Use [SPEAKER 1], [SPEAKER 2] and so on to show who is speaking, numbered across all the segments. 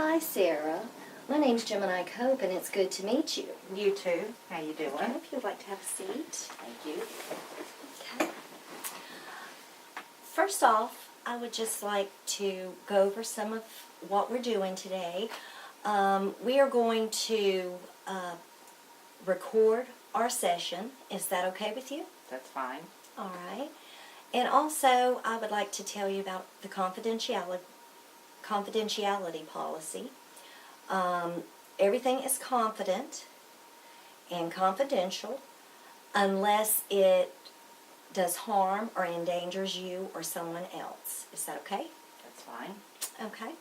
[SPEAKER 1] Hi, Sarah. My name's Gemini Cope, and it's good to meet you.
[SPEAKER 2] You too. How you doing?
[SPEAKER 1] Okay, if you'd like to have a seat.
[SPEAKER 2] Thank you.
[SPEAKER 1] Okay. First off, I would just like to go over some of what we're doing today. We are going to record our session. Is that okay with you?
[SPEAKER 2] That's fine.
[SPEAKER 1] All right. And also, I would like to tell you about the confidentiality policy. Everything is confident and confidential unless it does harm or endangers you or someone else. Is that okay?
[SPEAKER 2] That's fine.
[SPEAKER 1] Okay.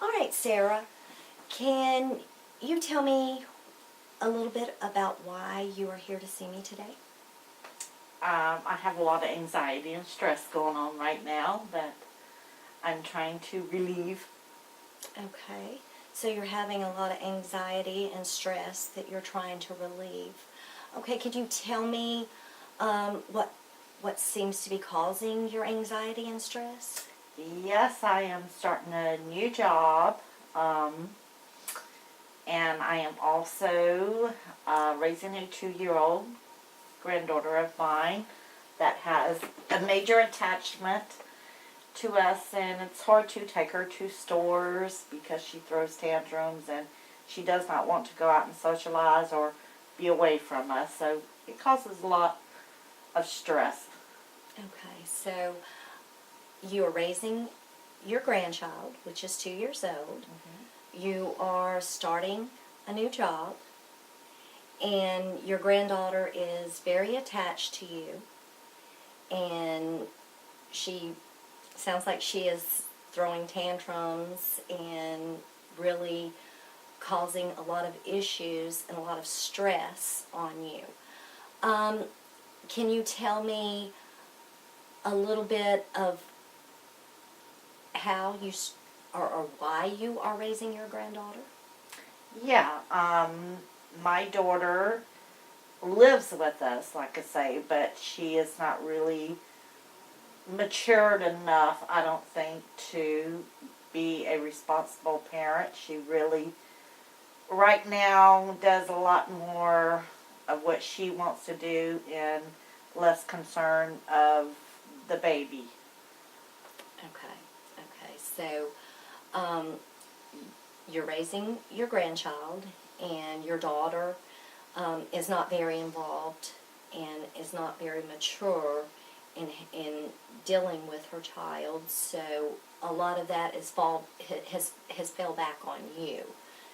[SPEAKER 1] All right, Sarah, can you tell me a little bit about why you are here to see me today?
[SPEAKER 2] I have a lot of anxiety and stress going on right now that I'm trying to relieve.
[SPEAKER 1] Okay. So you're having a lot of anxiety and stress that you're trying to relieve. Okay, could you tell me what seems to be causing your anxiety and stress?
[SPEAKER 2] Yes, I am starting a new job, and I am also raising a 2-year-old granddaughter of mine that has a major attachment to us, and it's hard to take her to stores because she throws tantrums and she does not want to go out and socialize or be away from us, so it causes a lot of stress.
[SPEAKER 1] Okay, so you are raising your grandchild, which is 2 years old.
[SPEAKER 2] Mm-hmm.
[SPEAKER 1] You are starting a new job, and your granddaughter is very attached to you, and she sounds like she is throwing tantrums and really causing a lot of issues and a lot of stress on you. Can you tell me a little bit of how you or why you are raising your granddaughter?
[SPEAKER 2] Yeah, my daughter lives with us, like I say, but she is not really matured enough, I don't think, to be a responsible parent. She really, right now, does a lot more of what she wants to do and less concern of the baby.
[SPEAKER 1] Okay, so you're raising your grandchild, and your daughter is not very involved and is not very mature in dealing with her child, so a lot of that has fell back on you.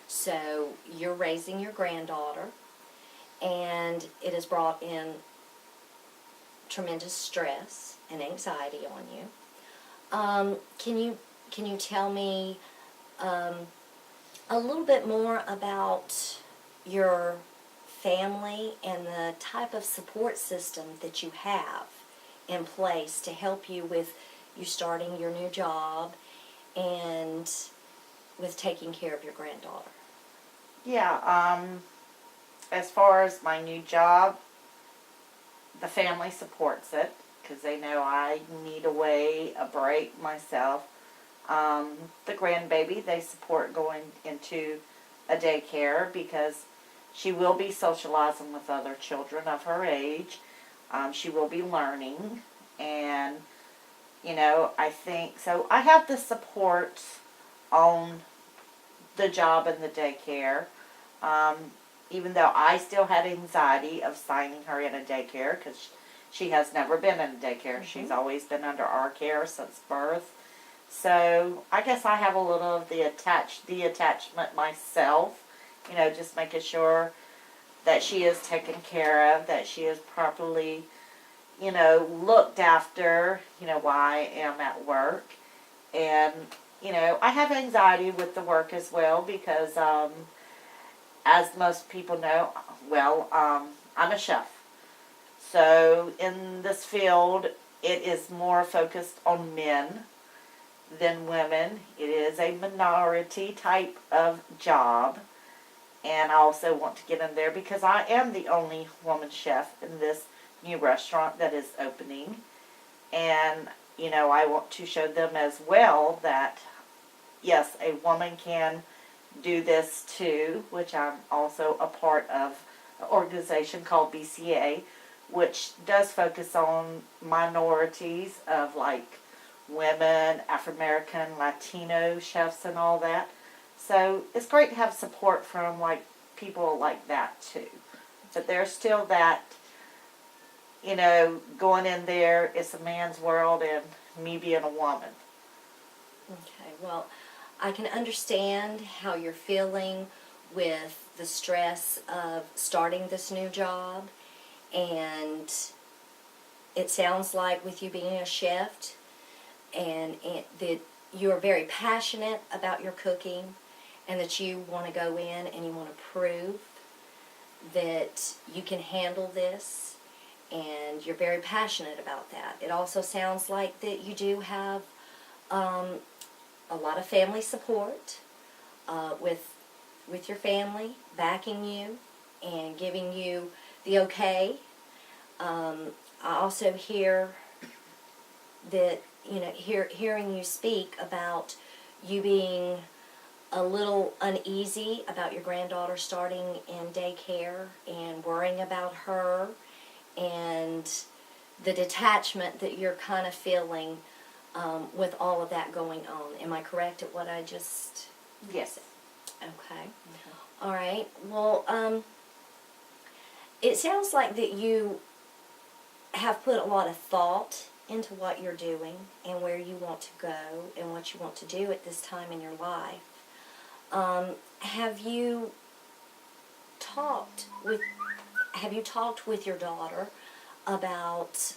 [SPEAKER 1] So you're raising your granddaughter, and it has brought in tremendous stress and anxiety on you. Can you tell me a little bit more about your family and the type of support system that you have in place to help you with you starting your new job and with taking care of your granddaughter?
[SPEAKER 2] Yeah, as far as my new job, the family supports it because they know I need a break myself. The grandbaby, they support going into a daycare because she will be socializing with other children of her age. She will be learning, and, I think, so I have the support on the job and the daycare, even though I still had anxiety of signing her in a daycare because she has never been in a daycare. Mm-hmm. She's always been under our care since birth. So I guess I have a little of the attachment myself, just making sure that she is taken care of, that she is properly, looked after, while I am at work. And, I have anxiety with the work as well because, as most people know, I'm a chef. So in this field, it is more focused on men than women. It is a minority type of job. And I also want to get in there because I am the only woman chef in this new restaurant that is opening. And, I want to show them as well that, yes, a woman can do this too, which I'm also a part of an organization called BCA, which does focus on minorities of like women, African American, Latino chefs and all that. So it's great to have support from like people like that too. But there's still that, going in there, it's a man's world and me being a woman.
[SPEAKER 1] Okay, well, I can understand how you're feeling with the stress of starting this new job, and it sounds like with you being a chef and that you're very passionate about your cooking and that you want to go in and you want to prove that you can handle this, and you're very passionate about that. It also sounds like that you do have a lot of family support with your family backing you and giving you the okay. I also hear that, hearing you speak about you being a little uneasy about your granddaughter starting in daycare and worrying about her and the detachment that you're kind of feeling with all of that going on. Am I correct at what I just
[SPEAKER 2] Yes.
[SPEAKER 1] said? Okay. All right. Well, it sounds like that you have put a lot of thought into what you're doing and where you want to go and what you want to do at this time in your life. Have you talked with your daughter about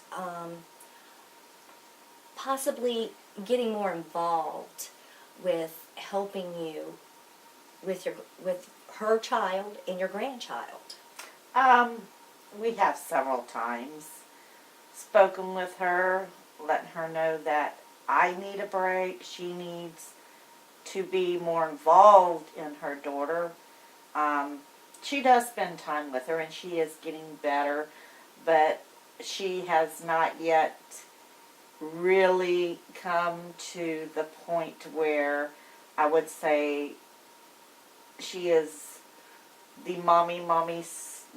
[SPEAKER 1] possibly getting more involved with helping you with her child and your grandchild?
[SPEAKER 2] We have several times spoken with her, letting her know that I need a break. She needs to be more involved in her daughter. She does spend time with her and she is getting better, but she has not yet really come to the point where I would say she is the mommy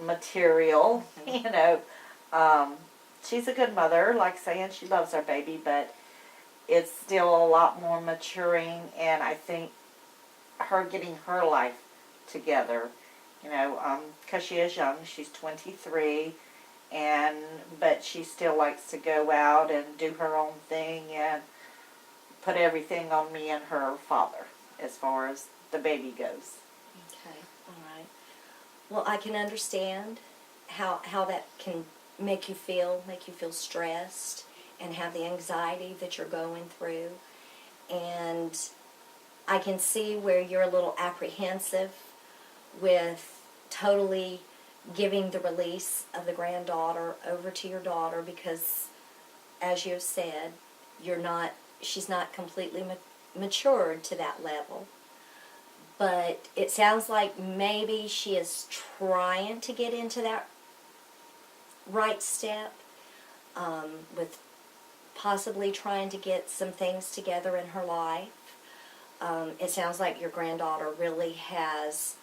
[SPEAKER 2] material, She's a good mother, like saying she loves her baby, but it's still a lot more maturing, and I think her getting her life together, because she is young, she's 23, but she still likes to go out and do her own thing and put everything on me and her father as far as the baby goes.
[SPEAKER 1] Okay, all right. Well, I can understand how that can make you feel stressed and have the anxiety that you're going through. And I can see where you're a little apprehensive with totally giving the release of the granddaughter over to your daughter because, as you said, she's not completely matured to that level. But it sounds like maybe she is trying to get into that right step, with possibly trying to get some things together in her life. It sounds like your granddaughter really has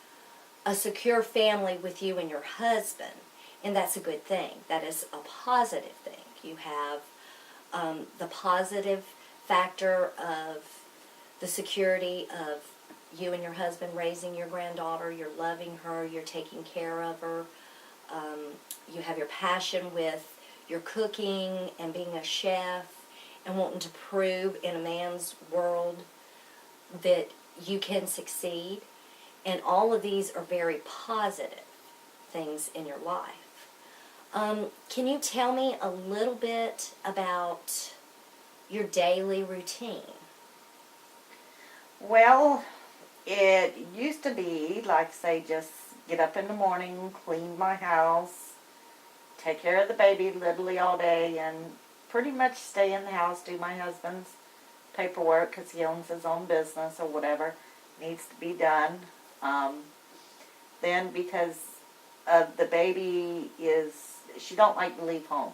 [SPEAKER 1] a secure family with you and your husband, and that's a good thing. That is a positive thing. You have the positive factor of the security of you and your husband raising your granddaughter. You're loving her. You're taking care of her. You have your passion with your cooking and being a chef and wanting to prove in a man's world that you can succeed. And all of these are very positive things in your life. Can you tell me a little bit about your daily routine?
[SPEAKER 2] Well, it used to be, like say, just get up in the morning, clean my house, take care of the baby literally all day, and pretty much stay in the house, do my husband's paperwork because he owns his own business or whatever needs to be done. Then because the baby she don't like to leave home.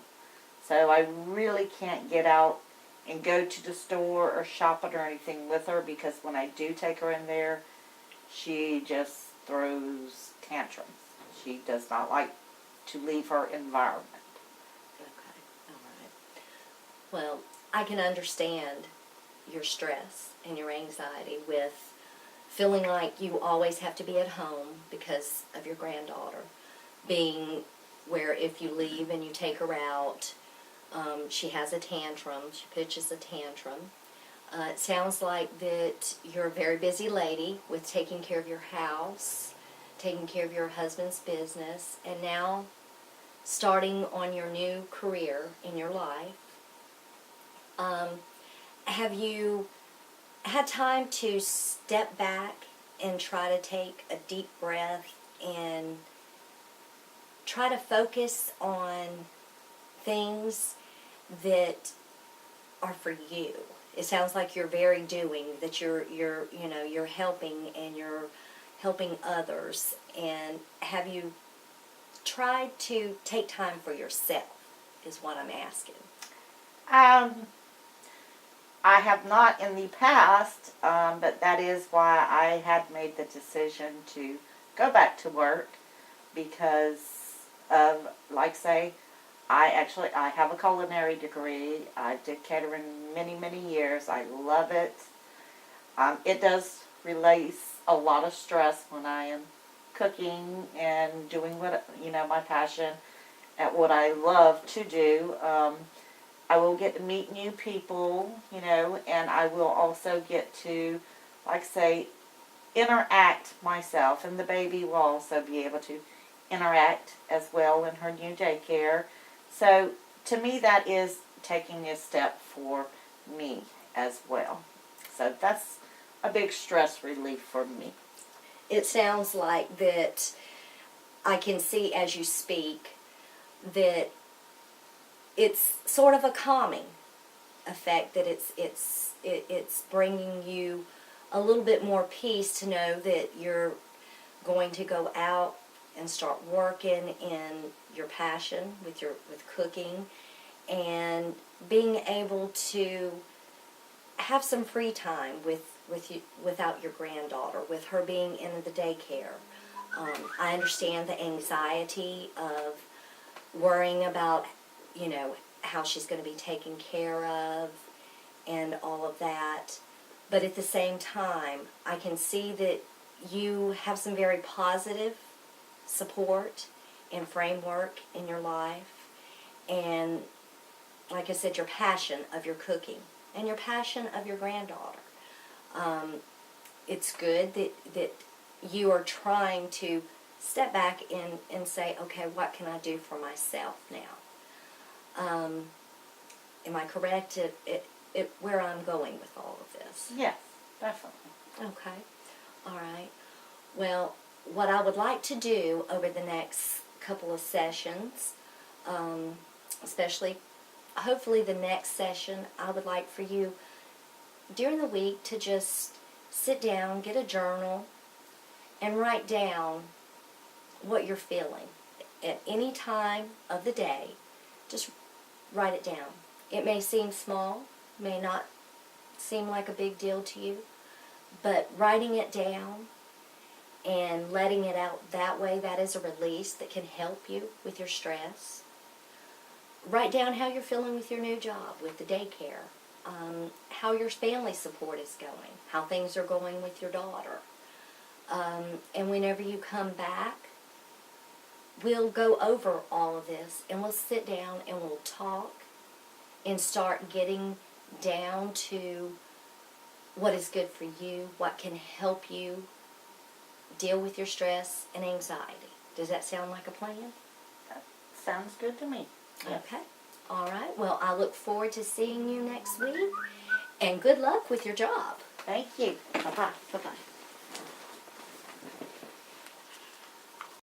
[SPEAKER 2] So I really can't get out and go to the store or shop it or anything with her because when I do take her in there, she just throws tantrums. She does not like to leave her environment.
[SPEAKER 1] Okay, all right. Well, I can understand your stress and your anxiety with feeling like you always have to be at home because of your granddaughter. Being where if you leave and you take her out, she has a tantrum, she pitches a tantrum. It sounds like that you're a very busy lady with taking care of your house, taking care of your husband's business, and now starting on your new career in your life. Have you had time to step back and try to take a deep breath and try to focus on things that are for you? It sounds like you're very doing, that you're helping and you're helping others. And have you tried to take time for yourself is what I'm asking.
[SPEAKER 2] I have not in the past, but that is why I had made the decision to go back to work because of, like say, I have a culinary degree. I did catering many, many years. I love it. It does release a lot of stress when I am cooking and doing what, my passion at what I love to do. I will get to meet new people, and I will also get to, like say, interact myself, and the baby will also be able to interact as well in her new daycare. So to me, that is taking a step for me as well. So that's a big stress relief for me.
[SPEAKER 1] It sounds like that I can see as you speak that it's sort of a calming effect, that it's bringing you a little bit more peace to know that you're going to go out and start working in your passion with cooking, and being able to have some free time without your granddaughter, with her being in the daycare. I understand the anxiety of worrying about, how she's going to be taken care of and all of that. But at the same time, I can see that you have some very positive support and framework in your life. And like I said, your passion of your cooking and your passion of your granddaughter. It's good that you are trying to step back and say, okay, what can I do for myself now? Am I correct at where I'm going with all of this?
[SPEAKER 2] Yes, definitely.
[SPEAKER 1] Okay. All right. Well, what I would like to do over the next couple of sessions, especially, hopefully the next session, I would like for you during the week to just sit down, get a journal, and write down what you're feeling at any time of the day. Just write it down. It may seem small, may not seem like a big deal to you, but writing it down and letting it out that way, that is a release that can help you with your stress. Write down how you're feeling with your new job, with the daycare, how your family support is going, how things are going with your daughter. And whenever you come back, we'll go over all of this, and we'll sit down and we'll talk and start getting down to what is good for you, what can help you deal with your stress and anxiety. Does that sound like a plan?
[SPEAKER 2] That sounds good to me. Yes.
[SPEAKER 1] Okay. All right. Well, I look forward to seeing you next week, and good luck with your job.
[SPEAKER 2] Thank you. Bye-bye.
[SPEAKER 1] Bye-bye.